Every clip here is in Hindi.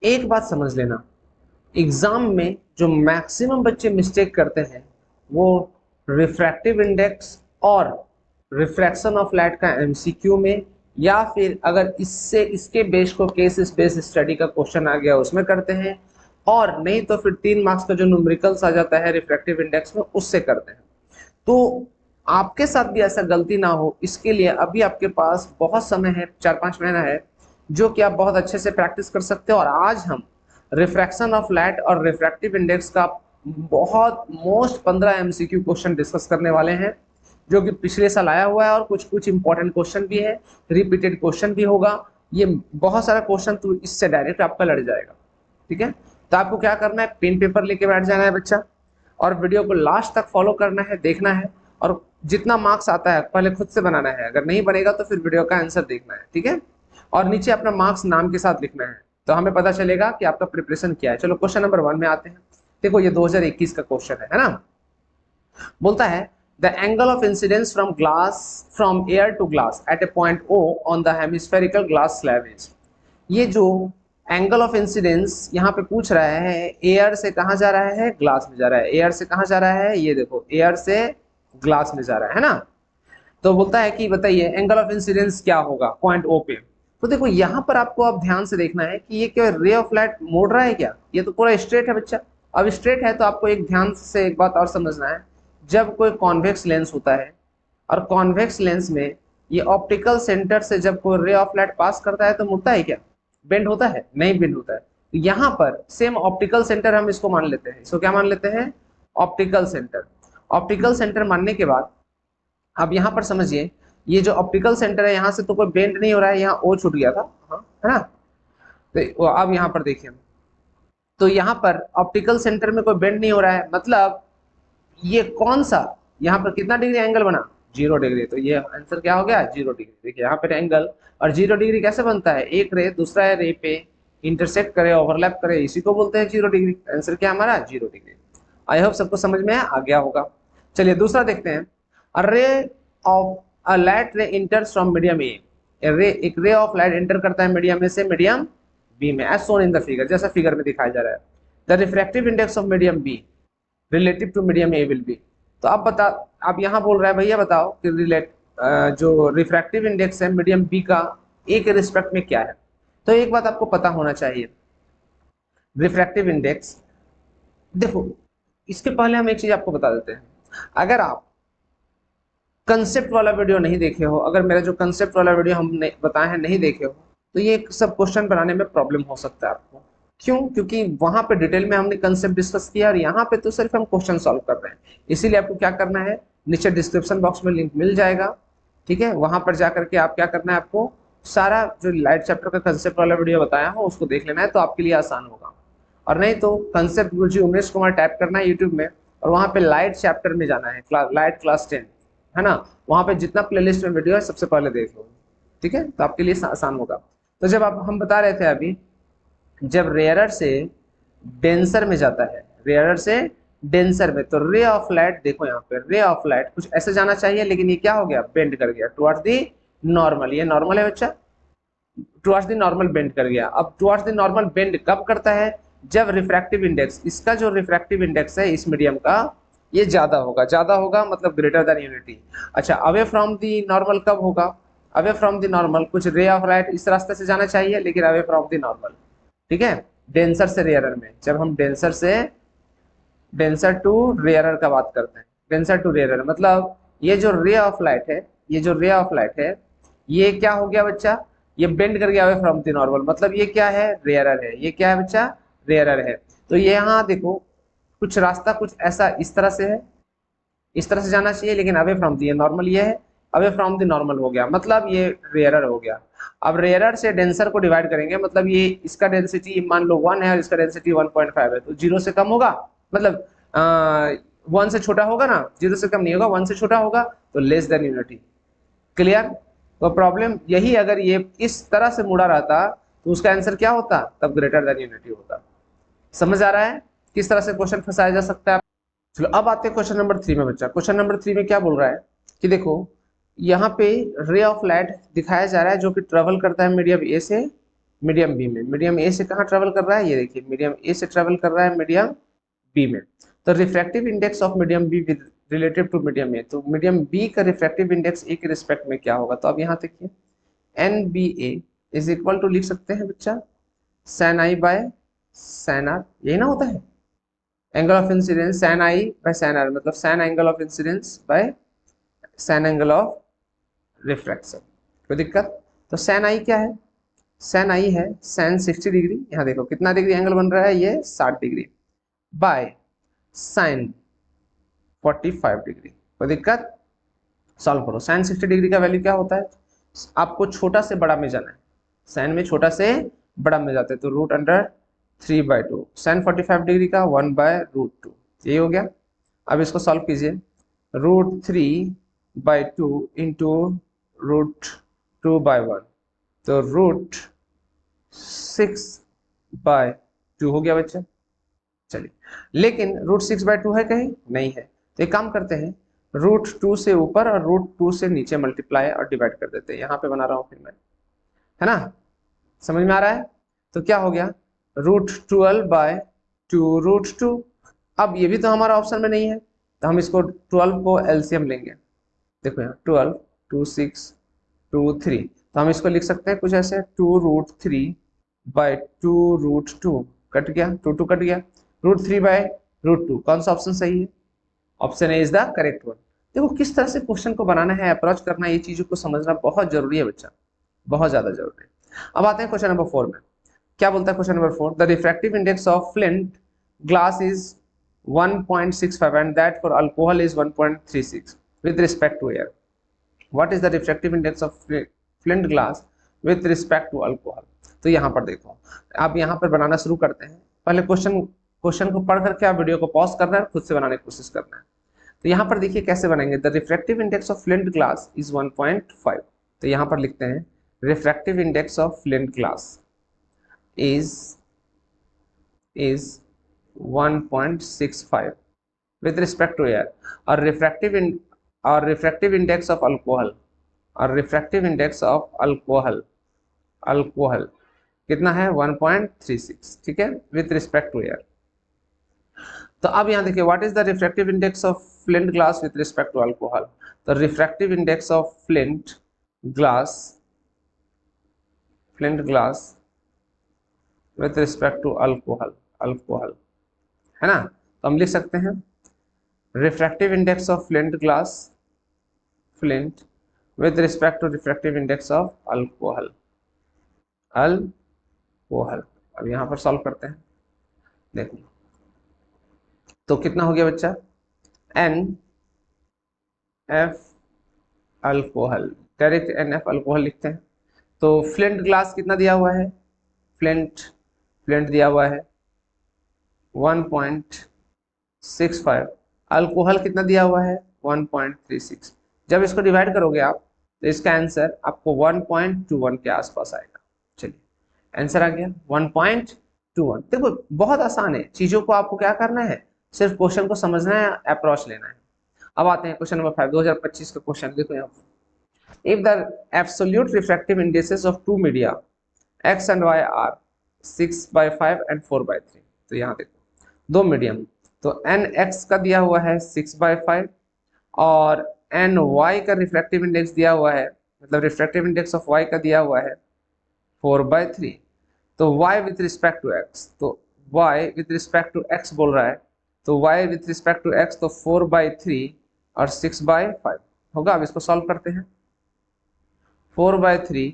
एक बात समझ लेना, एग्जाम में जो मैक्सिमम बच्चे मिस्टेक करते हैं वो रिफ्रैक्टिव इंडेक्स और रिफ्रैक्शन ऑफ लाइट का एमसीक्यू में, या फिर अगर इससे इसके बेस को केस बेस स्टडी का क्वेश्चन आ गया उसमें करते हैं, और नहीं तो फिर 3 मार्क्स का जो न्यूमेरिकल्स आ जाता है रिफ्रैक्टिव इंडेक्स में उससे करते हैं। तो आपके साथ भी ऐसा गलती ना हो इसके लिए अभी आपके पास बहुत समय है, 4-5 महीना है, जो कि आप बहुत अच्छे से प्रैक्टिस कर सकते हो। और आज हम रिफ्रैक्शन ऑफ लाइट और रिफ्रैक्टिव इंडेक्स का बहुत मोस्ट 15 एमसीक्यू क्वेश्चन डिस्कस करने वाले हैं, जो कि पिछले साल आया हुआ है, और कुछ कुछ इंपॉर्टेंट क्वेश्चन भी है, रिपीटेड क्वेश्चन भी होगा। ये बहुत सारा क्वेश्चन तो इससे डायरेक्ट आपका लड़ जाएगा। ठीक है, तो आपको क्या करना है, पेन पेपर लेके बैठ जाना है बच्चा, और वीडियो को लास्ट तक फॉलो करना है, देखना है, और जितना मार्क्स आता है पहले खुद से बनाना है, अगर नहीं बनेगा तो फिर वीडियो का आंसर देखना है। ठीक है, और नीचे अपना मार्क्स नाम के साथ लिखना है, तो हमें पता चलेगा कि आपका प्रिपरेशन क्या है। चलो क्वेश्चन नंबर 1 में आते हैं। देखो ये 2021 का क्वेश्चन है ना। बोलता है the angle of incidence from glass from air to glass at a point O on the hemispherical glass slab is. ये जो एंगल ऑफ इंसिडेंस यहाँ पे पूछ रहा है, एयर से कहाँ जा रहा है, ग्लास में जा रहा है। एयर से कहाँ जा रहा है, ये देखो एयर से ग्लास में जा रहा है ना। तो बोलता है कि बताइए एंगल ऑफ इंसिडेंस क्या होगा पॉइंट ओ पे। तो देखो यहाँ पर आपको अब ध्यान से देखना है कि ये क्या रे ऑफ लाइट मोड़ रहा है क्या, ये तो पूरा स्ट्रेट है बच्चा। अब स्ट्रेट है तो आपको एक ध्यान से एक बात और समझना है, जब कोई कॉन्वेक्स लेंस होता है और कॉन्वेक्स लेंस में ये ऑप्टिकल सेंटर से जब कोई रे ऑफ लाइट पास करता है तो मुड़ता है क्या, बेंड होता है, नहीं बेंड होता है। तो यहाँ पर सेम ऑप्टिकल सेंटर हम इसको मान लेते हैं, इसको क्या मान लेते हैं, ऑप्टिकल सेंटर। ऑप्टिकल सेंटर मानने के बाद अब यहाँ पर समझिए, ये जो ऑप्टिकल सेंटर है यहाँ से तो कोई बेंड नहीं हो रहा है, यहाँ ओ छूट गया था, हाँ है ना। तो अब यहाँ पर देखिए, तो यहाँ पर ऑप्टिकल सेंटर में कोई बेंड नहीं हो रहा है, मतलब ये कौन सा, यहाँ पर कितना डिग्री एंगल बना, 0 डिग्री। तो ये आंसर क्या हो गया, 0 डिग्री। देखिए यहाँ पर एंगल, और 0 डिग्री कैसे बनता है, एक रे दूसरा रे पे इंटरसेक्ट करे, ओवरलैप करे, इसी को बोलते हैं 0 डिग्री। आंसर क्या हमारा, 0 डिग्री। आई होप सबको समझ में आ गया होगा। चलिए दूसरा देखते हैं। अ रे ऑफ अ लाइट रे इंटर्स फ्रॉम मीडियम ए। रे, एक रे ऑफ लाइट एंटर करता है मीडियम ए से मीडियम बी में, as shown in the figure, जैसा फिगर में दिखाया जा रहा है। The refractive index of medium B relative to medium A will be. तो अब बता, अब यहाँ बोल रहा है भैया बताओ कि जो रिफ्रैक्टिव इंडेक्स है मीडियम बी का ए के रिस्पेक्ट में क्या है। तो एक बात आपको पता होना चाहिए, रिफ्रैक्टिव इंडेक्स, देखो इसके पहले हम एक चीज आपको बता देते हैं। अगर आप कंसेप्ट वाला वीडियो नहीं देखे हो, अगर मेरा जो कंसेप्ट वाला वीडियो हमने बताया है नहीं देखे हो, तो ये सब क्वेश्चन बनाने में प्रॉब्लम हो सकता है आपको। क्यों, क्योंकि वहां पे डिटेल में हमने कंसेप्ट डिस्कस किया, और यहाँ पे तो सिर्फ हम क्वेश्चन सॉल्व कर रहे हैं। इसीलिए आपको क्या करना है, नीचे डिस्क्रिप्शन बॉक्स में लिंक मिल जाएगा, ठीक है, वहां पर जाकर के आप क्या करना है, आपको सारा जो लाइट चैप्टर का कंसेप्ट वाला वीडियो बताया हो उसको देख लेना है, तो आपके लिए आसान होगा। और नहीं तो कंसेप्ट गुरुजी उमेश कुमार टाइप करना है यूट्यूब में, और वहां पे लाइट चैप्टर में जाना है, लाइट क्लास 10 है ना, वहां पे जितना प्लेलिस्ट में वीडियो है सबसे पहले देख लो। ठीक है, तो आपके लिए आसान होगा। तो जब आप, हम बता रहे थे अभी, जब रेयरर से डेंसर में जाता है, रेयरर से डेंसर में, तो रे ऑफ लाइट, देखो यहाँ पे रे ऑफ लाइट कुछ ऐसे जाना चाहिए, लेकिन ये क्या हो गया, बेंड कर गया टुवर्ड्स दी नॉर्मल। ये नॉर्मल है बच्चा, टुवर्ड्स द नॉर्मल बेंड कर गया। अब टुवर्ड्स द नॉर्मल बेंड कब करता है, जब रिफ्रैक्टिव इंडेक्स, इसका जो रिफ्रैक्टिव इंडेक्स है इस मीडियम का, ये ज्यादा होगा, ज्यादा होगा मतलब ग्रेटर देन यूनिटी। अच्छा, अवे फ्रॉम द नॉर्मल कब होगा, अवे फ्रॉम द नॉर्मल, कुछ रे ऑफ लाइट इस रास्ते से जाना चाहिए, लेकिन अवे फ्रॉम द नॉर्मल। ठीक है, डेंसर से रेयरर में, जब हम डेंसर से डेंसर टू रेयरर का बात करते हैं, डेंसर टू रेयरर मतलब ये जो रे ऑफ लाइट है, ये जो रे ऑफ लाइट है, ये क्या हो गया बच्चा, ये बेंड कर गया अवे फ्रॉम द नॉर्मल, मतलब ये क्या है, रेयरर है। ये क्या है बच्चा, रेयरर है। तो ये यहाँ देखो कुछ रास्ता कुछ ऐसा इस तरह से है, इस तरह से जाना चाहिए, लेकिन अवे फ्रॉम द, ये नॉर्मल ये है, अवे फ्रॉम द नॉर्मल हो गया, मतलब ये रेयरर हो गया। अब रेयरर से डेंसर को डिवाइड करेंगे, मतलब ये इसका डेंसिटी मान लो 1 है और इसका डेंसिटी 1.5 है, तो 0 से कम होगा, मतलब 1 से छोटा होगा ना, 0 से कम नहीं होगा, 1 से छोटा होगा, तो लेस देन यूनिटी। क्लियर। तो प्रॉब्लम यही, अगर ये इस तरह से मुड़ा रहता तो उसका आंसर क्या होता, तब ग्रेटर देन यूनिटी होता। समझ आ रहा है किस तरह से क्वेश्चन फंसाया जा सकता है। चलो अब आते हैं क्वेश्चन नंबर 3 में बच्चा। क्वेश्चन नंबर 3 में क्या बोल रहा है कि देखो यहाँ पे रे ऑफ लाइट दिखाया जा रहा है जो कि ट्रेवल करता है मीडियम ए से मीडियम बी में। मीडियम ए से कहाँ ट्रेवल कर रहा है, ये देखिए मीडियम ए से ट्रेवल कर रहा है मीडियम बी में। तो refractive index of medium B with relative to medium A, तो मीडियम बी का रिफ्रैक्टिव इंडेक्स ए के रिस्पेक्ट में क्या होगा, तो अब यहाँ देखिए N B A is equal to लिख सकते हैं बच्चा sine I by sine R, यही ना होता है angle of incidence sine I by sine R, मतलब sine angle of incidence by sine angle of refraction. कोई दिक्कत, तो सैन आई क्या है, सैन आई है सैन 60 डिग्री, यहाँ देखो कितना डिग्री एंगल बन रहा है, ये 60 डिग्री बाय साइन 45 डिग्री। कोई दिक्कत, सॉल्व करो। साइन 60 डिग्री का वैल्यू क्या होता है, आपको छोटा से बड़ा में जाना है, साइन में छोटा से बड़ा में जाते हैं, तो रूट अंडर 3/2, साइन 45 डिग्री का 1/√2, यही हो गया। अब इसको सॉल्व कीजिए, √3/2 इंटू √2/1, तो √6/2 हो गया बच्चा। चलिए, लेकिन √6/2 है कहीं नहीं है, तो एक काम करते हैं √2 से ऊपर और √2 से नीचे मल्टीप्लाई और डिवाइड कर देते हैं, यहाँ पे बना रहा हूँ फिर मैं, है ना, समझ में आ रहा है। तो क्या हो गया √12/2 √2। अब ये भी तो हमारा ऑप्शन में नहीं है, तो हम इसको 12 को एलसीएम लेंगे, देखो यहाँ 12 2 6 2 3, तो हम इसको लिख सकते हैं कुछ ऐसे 2√3/2 √2, कट गया 2 कट गया, √3/√2, कौन सा ऑप्शन सही है, option A is the correct one. देखो किस तरह से क्वेश्चन को बनाना है, अप्रोच करना है, ये चीजों को समझना बहुत जरूरी है बच्चा, बहुत ज्यादा जरूरी है। अब आते हैं क्वेश्चन नंबर 4 में, क्या बोलता है question number 4, the refractive index of flint glass is 1.65 and that for alcohol is 1.36 with respect to air, what is the refractive index of flint glass with respect to alcohol. तो यहाँ पर देखो, आप यहाँ पर बनाना शुरू करते हैं, पहले क्वेश्चन को पढ़ करके आप वीडियो को पॉज करना है, खुद से बनाने की कोशिश करना है। तो यहाँ पर देखिए कैसे बनाएंगे, the refractive index of flint glass is 1.5, तो यहाँ पर लिखते हैं refractive index of flint glass is 1.65 with respect to air, और रिफ्रैक्टिव इंडेक्स ऑफ अल्कोहल, और रिफ्रैक्टिव इंडेक्स ऑफ अल्कोहल कितना है 1.36, ठीक है, विद रिस्पेक्ट टू एयर। तो अब यहाँ देखिए what is the refractive index of flint glass with respect to alcohol, तो refractive index of flint glass with respect to alcohol है ना, तो हम लिख सकते हैं refractive index of flint with respect to refractive index of alcohol. अब यहाँ पर सॉल्व करते हैं, देखो तो कितना हो गया बच्चा, NF alcohol, direct NF alcohol लिखते हैं। तो फ्लिंट ग्लास कितना दिया हुआ है, फ्लिंट दिया हुआ है 1.65, अल्कोहल कितना दिया हुआ है 1.36, जब इसको डिवाइड करोगे आप तो इसका आंसर आपको 1.21 के आसपास आएगा। चलिए आंसर आ गया 1.21। देखो बहुत आसान है, चीजों को आपको क्या करना है, सिर्फ क्वेश्चन को समझना है, अप्रोच लेना है। अब आते हैं क्वेश्चन नंबर 5, 2025 का क्वेश्चन, देखो यहाँ if the absolute refractive indexes of two media x and y are 6/5 and 4/3, तो यहाँ देखो दो मीडियम, तो nx का दिया हुआ है 6/5 और ny का रिफ्रैक्टिव इंडेक्स दिया हुआ है, मतलब रिफ्रैक्टिव इंडेक्स ऑफ y का दिया हुआ है 4/3, तो y with respect to x, तो y with respect to x बोल रहा है, तो y with respect to x, तो 4/3 और 6/5 होगा। अब इसको सॉल्व करते हैं, 4/3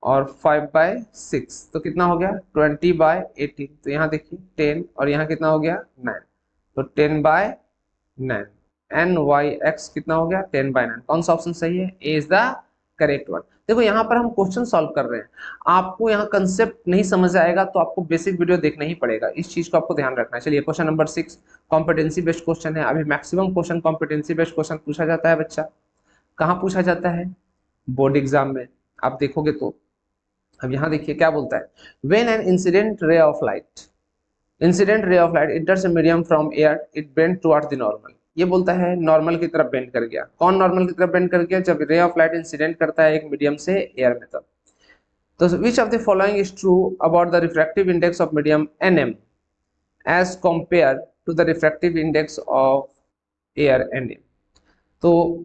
और 5/6, तो कितना हो गया 20/18, तो यहाँ देखिए 10 और यहाँ कितना हो गया 9, तो 10/9, NYX कितना हो गया 10/9, कौन सा ऑप्शन सही है, ए इज द करेक्ट वन। देखो यहाँ पर हम क्वेश्चन सॉल्व कर रहे हैं, आपको यहाँ कंसेप्ट नहीं समझ आएगा तो आपको बेसिक वीडियो देखना ही पड़ेगा, इस चीज को आपको ध्यान रखना है। चलिए question number 6 competency based question है। अभी maximum question competency based question पूछा जाता है बच्चा, कहाँ पूछा जाता है, बोर्ड एग्जाम में, आप देखोगे तो। अब यहाँ देखिए क्या बोलता है, when an incident ray of light enters a medium from air it bend towards the normal, ये बोलता है नॉर्मल की तरफ बेंड कर गया। कौन नॉर्मल की तरफ बेंड कर गया, जब रे ऑफ लाइट इंसिडेंट करता है एक मीडियम से एयर में तब। तो which of the following is true about the refractive index of medium NM as compare to the refractive index of air NA। तो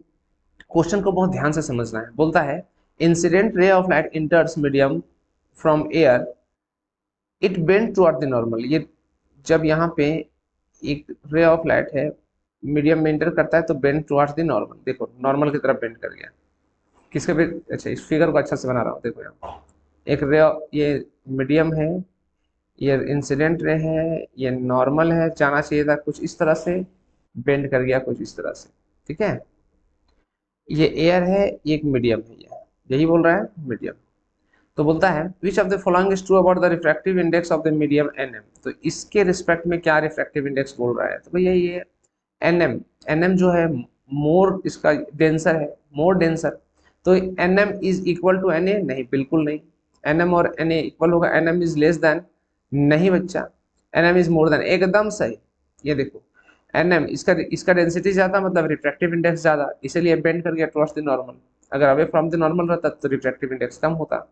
क्वेश्चन को बहुत ध्यान से समझना है। बोलता है incident ray of light इंटर्स medium from air, it bend toward the normal. ये जब यहाँ पे एक रे ऑफ लाइट है मीडियम में इंटर करता है तो बेंड टुवर्ड्स द नॉर्मल। देखो नॉर्मल की तरफ बेंड कर गया। किसके पे, अच्छा इस फिगर को अच्छा से बना रहा हूँ। देखो यहाँ एक रे, ये मीडियम है, ये इंसिडेंट रे है, ये नॉर्मल है, जाना चाहिए था कुछ इस तरह से, बेंड कर गया कुछ इस तरह से। ठीक है, ये एयर है, ये एक मीडियम है, ये यही बोल रहा है मीडियम। तो बोलता है विच of the following is true about the refractive index of the medium NM। तो इसके रिस्पेक्ट में क्या रिफ्रैक्टिव इंडेक्स बोल रहा है, तो भैया ये NM जो है मोर इसका डेंसर है, मोर डेंसर। तो NM is equal to NA, नहीं बिल्कुल नहीं। NM और NA इक्वल होगा, NM इज लेस देन, नहीं बच्चा, NM इज मोर देन, एकदम सही। ये देखो NM इसका डेंसिटी ज्यादा मतलब रिफ्रैक्टिव इंडेक्स ज्यादा, इसीलिए बेंड कर गया टुवर्ड्स द नॉर्मल। अगर अवे फ्रॉम द नॉर्मल रहता तो रिफ्रैक्टिव इंडेक्स कम होता।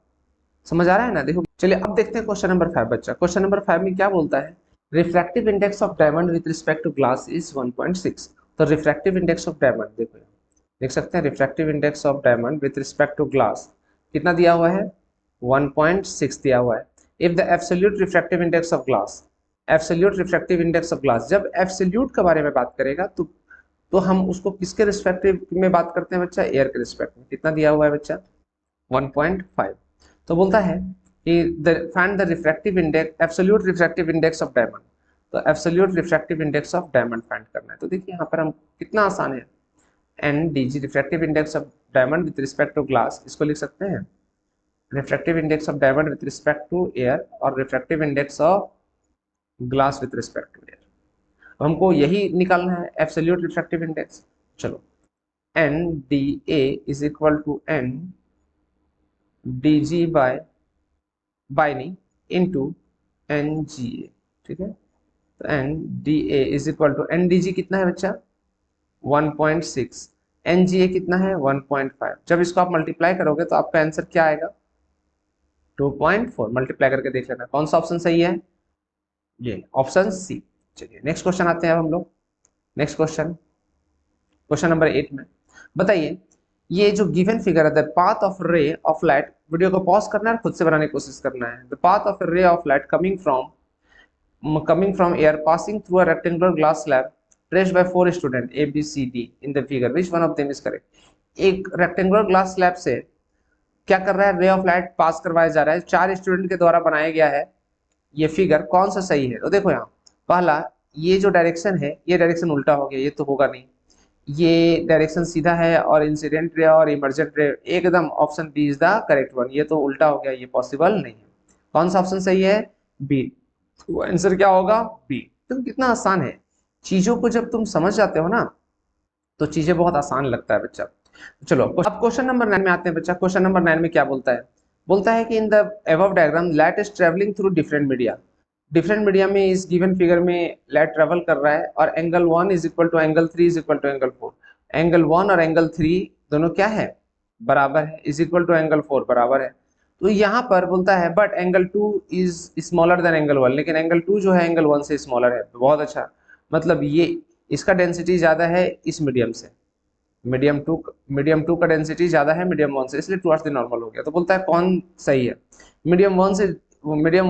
समझ आ रहा है ना। देखो चलिए अब देखते हैं क्वेश्चन नंबर 5 बच्चा। क्वेश्चन नंबर 5 में क्या बोलता है, refractive index of diamond with respect to glass is 1.6। तो रिफ्रैक्टिव इंडेक्स ऑफ डायमंड देखो, देख सकते हैं refractive index of diamond with respect to glass कितना दिया हुआ है, 1.6 दिया हुआ है। If the absolute refractive index of glass, absolute refractive index of glass, जब एब्सोल्यूट के बारे में बात करेगा तो हम उसको किसके रिस्पेक्टिव में बात करते हैं बच्चा, एयर के रिस्पेक्ट में। कितना दिया हुआ है बच्चा, 1.5। तो बोलता है कि find the refractive index, absolute refractive index of diamond. तो absolute refractive index of diamond find करना है। तो देखिए यहाँ पर हम कितना आसान है, NDG refractive index of diamond with respect to glass, इसको लिख सकते हैं refractive index of diamond with respect to air और refractive index of glass with respect to air. हमको यही निकालना है एब्सोल्यूट रिफ्रैक्टिव इंडेक्स। चलो NDA is equal to NDG by नहीं इनटू NGA। ठीक है, तो NDA is equal to NDG कितना है बच्चा, 1.6, NGA कितना है 1.5। जब इसको आप मल्टीप्लाई करोगे तो आपका आंसर क्या आएगा, 2.4। मल्टीप्लाई करके देख लेना कौन सा ऑप्शन सही है, ये ऑप्शन सी। चलिए नेक्स्ट क्वेश्चन आते हैं अब हम लोग। नेक्स्ट क्वेश्चन, क्वेश्चन नंबर 8 में बताइए, ये जो गिवन फिगर है the path of ray of light, video को पॉज करना है और खुद से बनाने की कोशिश करना है। The path of ray of light coming from air passing through a rectangular glass slab traced by 4 students A B C D in the figure, which one of them is correct। एक रेक्टेंगुलर ग्लास स्लैब से क्या कर रहा है, रे ऑफ लाइट पास करवाया जा रहा है, 4 स्टूडेंट के द्वारा बनाया गया है। ये फिगर कौन सा सही है, तो देखो यहाँ पहला, ये जो डायरेक्शन है ये डायरेक्शन उल्टा हो गया, ये तो होगा नहीं। ये डायरेक्शन सीधा है और इंसिडेंट रे और इमर्जेंट रे एकदम option B is the correct one. ये तो उल्टा हो गया, ये पॉसिबल नहीं है। कौन सा ऑप्शन सही है, बी। तो आंसर क्या होगा, बी। तो कितना आसान है, चीजों को जब तुम समझ जाते हो ना तो चीजें बहुत आसान लगता है बच्चा। चलो अब क्वेश्चन नंबर 9 में आते हैं बच्चा। क्वेश्चन नंबर 9 में क्या बोलता है, बोलता है कि in the above diagram light is travelling through different media. Different media में इस गिवन फिगर में लाइट ट्रेवल कर रहा है और angle 1 is equal to angle 3 is equal to angle 4। Angle 1 और एंगल 3 दोनों क्या है, बराबर है, इज इक्वल टू एंगल 4 बराबर है। तो यहाँ पर बोलता है but angle 2 is smaller than angle 1, लेकिन एंगल 2 जो है एंगल 1 से स्मॉलर है। तो बहुत अच्छा, मतलब ये इसका डेंसिटी ज्यादा है इस मीडियम से, मीडियम टू का डेंसिटी ज्यादा है मीडियम 1 से, इसलिए टुवर्ड्स द नॉर्मल हो गया। तो बोलता है कौन सही है, medium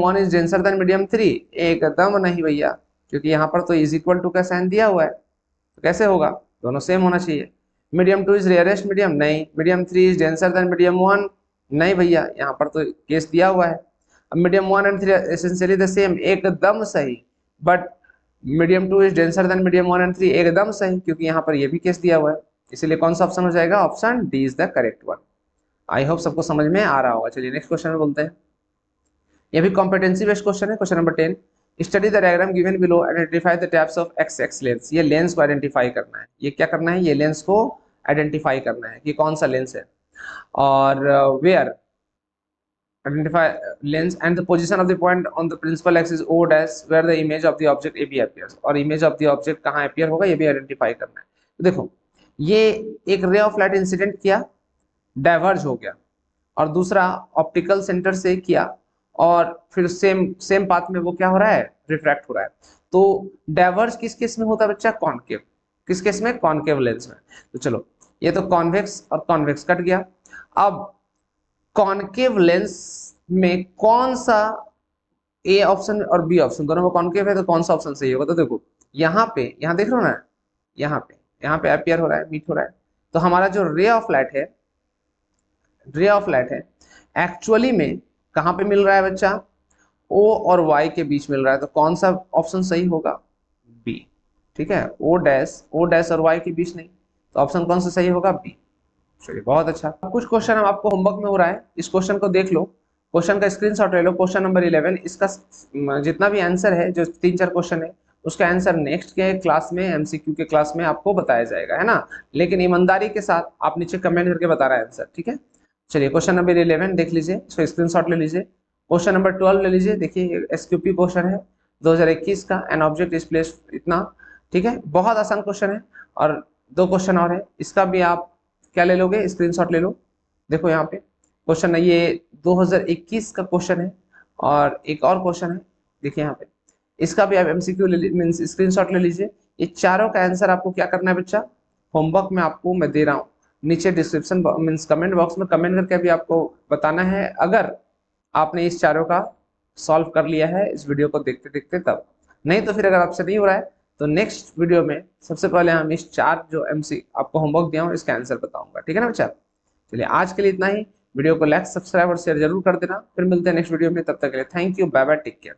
1 is denser then medium 3, एकदम नहीं भैया, क्योंकि यहाँ पर तो इज इक्वल टू का साइन दिया हुआ है, तो कैसे होगा, दोनों सेम होना चाहिए। मीडियम 2 इज रेयरेस्ट मीडियम, नहीं। Medium 3 is denser then medium 1, नहीं भैया, यहाँ पर तो केस दिया हुआ है। अब medium 1 and 3 essentially the same, एकदम सही। But medium 2 is denser then medium 1 and 3, एकदम सही, क्योंकि यहाँ पर ये भी केस दिया हुआ है, इसीलिए कौन सा ऑप्शन हो जाएगा, option D is the correct one. I hope सबको समझ में आ रहा होगा। चलिए नेक्स्ट क्वेश्चन में बोलते हैं, ये भी कॉम्पिटेंसी बेस्ड क्वेश्चन है। Question number 10, study the diagram given below, identify the types of x lens. ये लेंस को आइडेंटिफाई करना है, ये क्या करना है, ये लेंस को आइडेंटिफाई करना है कि कौन सा लेंस है, और where identify lens and the position of the point on the principal axis O dash where the image of the object AB appears, और image of the object कहाँ appear होगा ये भी आइडेंटिफाई करना है। तो देखो ये एक रे ऑफ लाइट इंसिडेंट किया, डाइवर्ज हो गया, और दूसरा ऑप्टिकल सेंटर से किया, और फिर सेम सेम पाथ में वो क्या हो रहा है, रिफ्रैक्ट हो रहा है। तो डाइवर्ज किस केस में होता है बच्चा, कॉनकेव। किस केस में, कॉनकेव लेंस में। तो चलो, ये तो कॉन्वेक्स और कॉन्वेक्स कट गया। अब कॉनकेव लेंस में कौन सा, ए ऑप्शन और बी ऑप्शन दोनों में कॉनकेव है, तो कौन सा ऑप्शन सही होगा। तो देखो यहाँ पे, यहाँ देख रहे हो ना, यहाँ पे अपियर हो रहा है, मीट हो रहा है। तो हमारा जो रे ऑफ लाइट है, रे ऑफ लाइट है, एक्चुअली में कहाँ पे मिल रहा है बच्चा, ओ और वाई के बीच मिल रहा है। तो कौन सा ऑप्शन सही होगा, बी। ठीक है, ओ डैश और वाई के बीच नहीं, तो ऑप्शन कौन सा सही होगा, बी। चलिए बहुत अच्छा। अब कुछ क्वेश्चन हम आपको होमवर्क में हो रहा है, इस क्वेश्चन को देख लो, क्वेश्चन का स्क्रीनशॉट ले लो। क्वेश्चन नंबर 11, इसका जितना भी आंसर है, जो 3-4 क्वेश्चन है, उसका आंसर नेक्स्ट के क्लास में, एमसीक्यू के क्लास में आपको बताया जाएगा, है ना। लेकिन ईमानदारी के साथ आप नीचे कमेंट करके बता रहा है आंसर, ठीक है। चलिए क्वेश्चन नंबर 11 देख लीजिए, इसको स्क्रीनशॉट ले लीजिए। क्वेश्चन नंबर 12 ले लीजिए, देखिए एसक्यूपी क्वेश्चन है 2021 का, एन ऑब्जेक्ट इज प्लेस्ड इतना। ठीक है, बहुत आसान क्वेश्चन है। और 2 क्वेश्चन और है, इसका भी आप क्या ले लोगे, स्क्रीनशॉट ले लो। देखो यहाँ पे क्वेश्चन है, ये 2021 का क्वेश्चन है। और एक और क्वेश्चन है, देखिए यहाँ पे, इसका भी आप एमसीक्यू मींस स्क्रीनशॉट ले लीजिए। ये चारों का आंसर आपको क्या करना है बच्चा, होमवर्क में आपको मैं दे रहा हूँ, नीचे डिस्क्रिप्शन मींस कमेंट बॉक्स में कमेंट करके भी आपको बताना है, अगर आपने इस चारों का सॉल्व कर लिया है इस वीडियो को देखते देखते तब। नहीं तो फिर अगर आपसे नहीं हो रहा है, तो नेक्स्ट वीडियो में सबसे पहले हम इस 4 जो एमसी आपको होमवर्क दिया हूँ, इसका आंसर बताऊंगा, ठीक है ना बच्चा। चलिए आज के लिए इतना ही। वीडियो को लाइक, सब्सक्राइब और शेयर जरूर कर देना। फिर मिलते हैं नेक्स्ट वीडियो में, तब तक के लिए thank you, bye bye, take care.